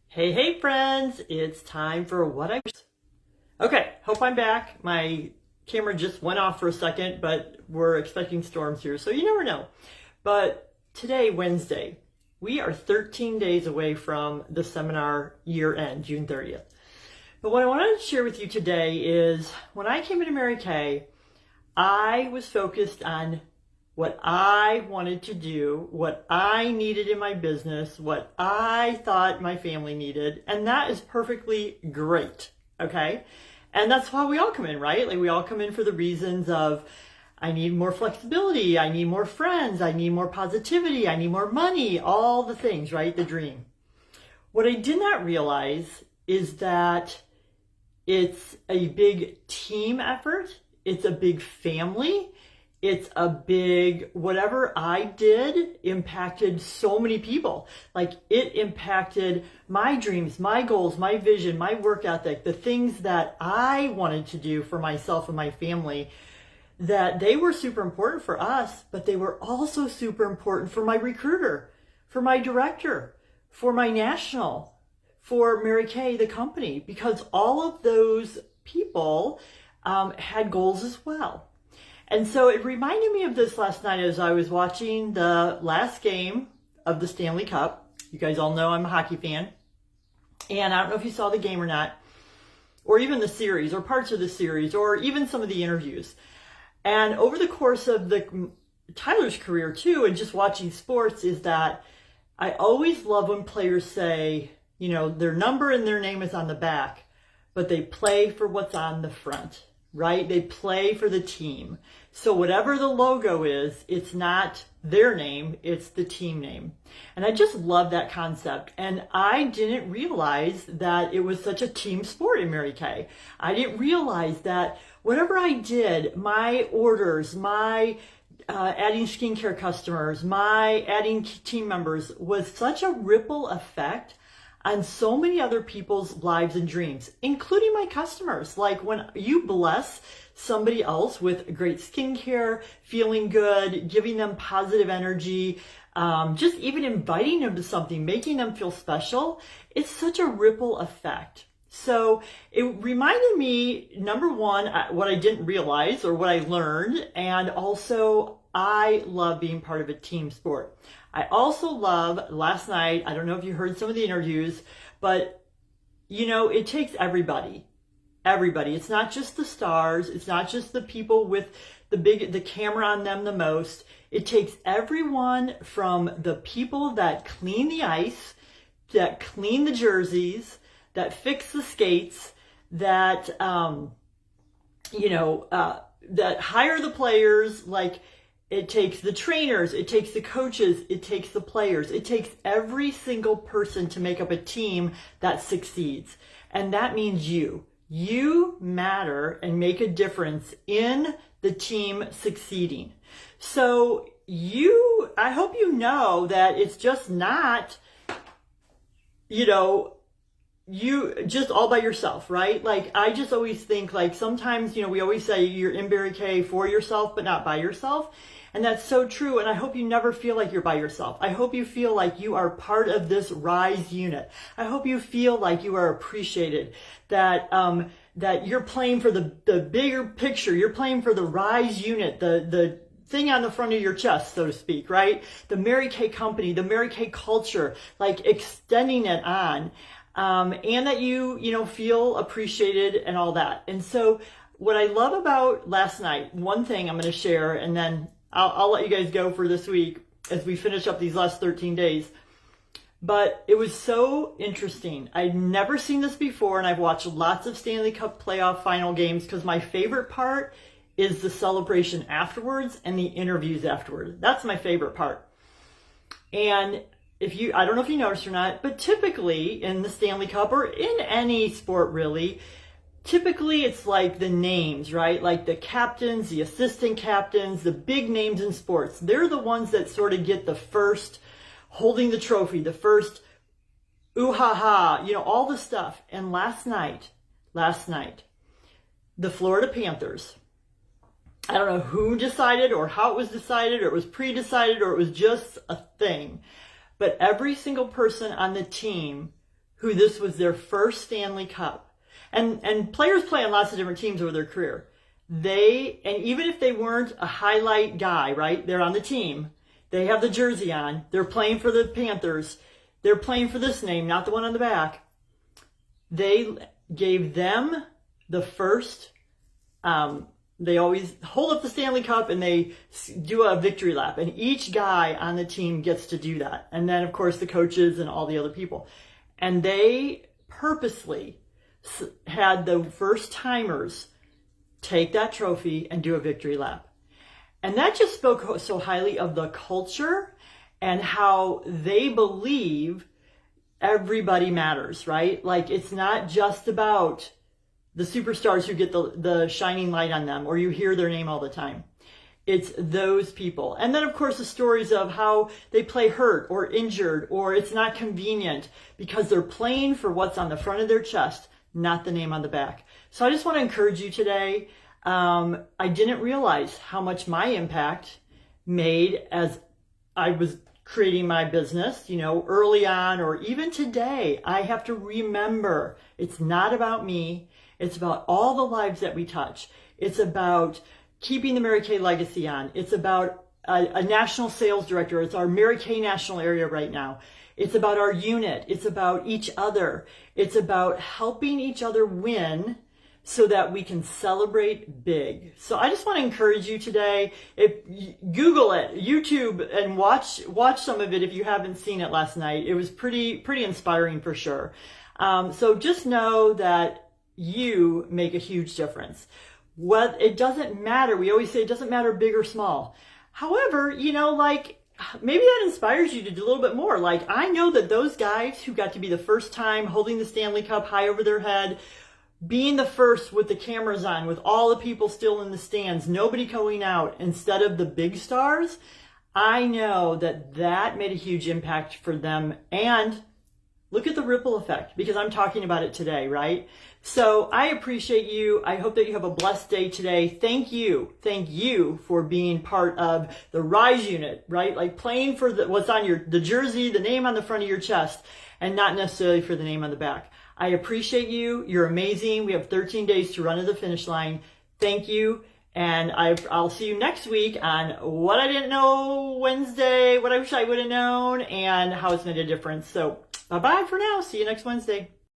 Hey friends, it's time for what I... Okay, hope I'm back. My camera just went off for a second, but we're expecting storms here, so you never know. But today, Wednesday, we are 13 days away from the seminar year end, June 30th. But what I wanted to share with you today is when I came into Mary Kay, I was focused on what I wanted to do, what I needed in my business, what I thought my family needed, and that is perfectly great, okay? And that's why we all come in, right? Like we all come in for the reasons of, I need more flexibility, I need more friends, I need more positivity, I need more money, all the things, right? The dream. What I did not realize is that it's a big team effort, it's a big family, it's a big, whatever I did impacted so many people. Like it impacted my dreams, my goals, my vision, my work ethic, the things that I wanted to do for myself and my family, that they were super important for us, but they were also super important for my recruiter, for my director, for my national, for Mary Kay, the company, because all of those people had goals as well. And so it reminded me of this last night as I was watching the last game of the Stanley Cup. You guys all know I'm a hockey fan. And I don't know if you saw the game or not, or even the series, or parts of the series, or even some of the interviews. And over the course of Tyler's career too, and just watching sports, is that I always love when players say, you know, their number and their name is on the back, but they play for what's on the front. Right? They play for the team. So whatever the logo is, it's not their name, it's the team name. And I just love that concept. And I didn't realize that it was such a team sport in Mary Kay. I didn't realize that whatever I did, my orders, my adding skincare customers, my adding team members, was such a ripple effect on so many other people's lives and dreams, including my customers. Like when you bless somebody else with great skincare, feeling good, giving them positive energy, just even inviting them to something, making them feel special, it's such a ripple effect. So it reminded me, number one, what I didn't realize or what I learned, and also I love being part of a team sport. I also love, last night, I don't know if you heard some of the interviews, but you know, it takes everybody. Everybody. It's not just the stars. It's not just the people with the camera on them the most. It takes everyone, from the people that clean the ice, that clean the jerseys, that fix the skates, that, that hire the players. Like, it takes the trainers, it takes the coaches, it takes the players. It takes every single person to make up a team that succeeds. And that means you. You matter and make a difference in the team succeeding. So I hope you know that it's just not, you just all by yourself, right? Like, I just always think, like, sometimes, we always say you're in Mary Kay for yourself, but not by yourself. And that's so true. And I hope you never feel like you're by yourself. I hope you feel like you are part of this RISE unit. I hope you feel like you are appreciated, that you're playing for the bigger picture. You're playing for the RISE unit, the thing on the front of your chest, so to speak, right? The Mary Kay company, the Mary Kay culture, like extending it on. And that you feel appreciated and all that. And so what I love about last night, one thing I'm going to share, and then I'll let you guys go for this week as we finish up these last 13 days. But it was so interesting. I'd never seen this before, and I've watched lots of Stanley Cup playoff final games, because my favorite part is the celebration afterwards and the interviews afterwards. That's my favorite part. And I don't know if you noticed or not, but typically in the Stanley Cup, or in any sport really, typically it's like the names, right? Like the captains, the assistant captains, the big names in sports. They're the ones that sort of get the first holding the trophy, the first ooh ha ha, all the stuff. And last night, the Florida Panthers, I don't know who decided or how it was decided, or it was pre-decided, or it was just a thing. But every single person on the team who this was their first Stanley Cup. And players play on lots of different teams over their career. And even if they weren't a highlight guy, right? They're on the team. They have the jersey on. They're playing for the Panthers. They're playing for this name, not the one on the back. They gave them the first, they always hold up the Stanley Cup and they do a victory lap. And each guy on the team gets to do that. And then, of course, the coaches and all the other people. And they purposely had the first timers take that trophy and do a victory lap. And that just spoke so highly of the culture and how they believe everybody matters, right? Like, it's not just about the superstars who get the shining light on them or you hear their name all the time. It's those people. And then, of course, the stories of how they play hurt or injured or it's not convenient because they're playing for what's on the front of their chest, not the name on the back. So I just want to encourage you today. I didn't realize how much my impact made as I was creating my business, early on or even today. I have to remember it's not about me. It's about all the lives that we touch. It's about keeping the Mary Kay legacy on. It's about a national sales director. It's our Mary Kay national area right now. It's about our unit. It's about each other. It's about helping each other win so that we can celebrate big. So I just want to encourage you today, Google it, YouTube, and watch some of it if you haven't seen it last night. It was pretty inspiring for sure. So just know that you make a huge difference. It doesn't matter. We always say it doesn't matter big or small. However, maybe that inspires you to do a little bit more. Like, I know that those guys who got to be the first time holding the Stanley Cup high over their head, being the first with the cameras on, with all the people still in the stands, nobody going out instead of the big stars, I know that made a huge impact for them. And look at the ripple effect, because I'm talking about it today, right? So I appreciate you. I hope that you have a blessed day today. Thank you for being part of the Rise unit, right? Like playing for what's on the jersey, the name on the front of your chest, and not necessarily for the name on the back. I appreciate you. You're amazing. We have 13 days to run to the finish line. Thank you. And I'll see you next week on What I Didn't Know Wednesday, What I Wish I Would Have Known, and how it's made a difference. So bye-bye for now. See you next Wednesday.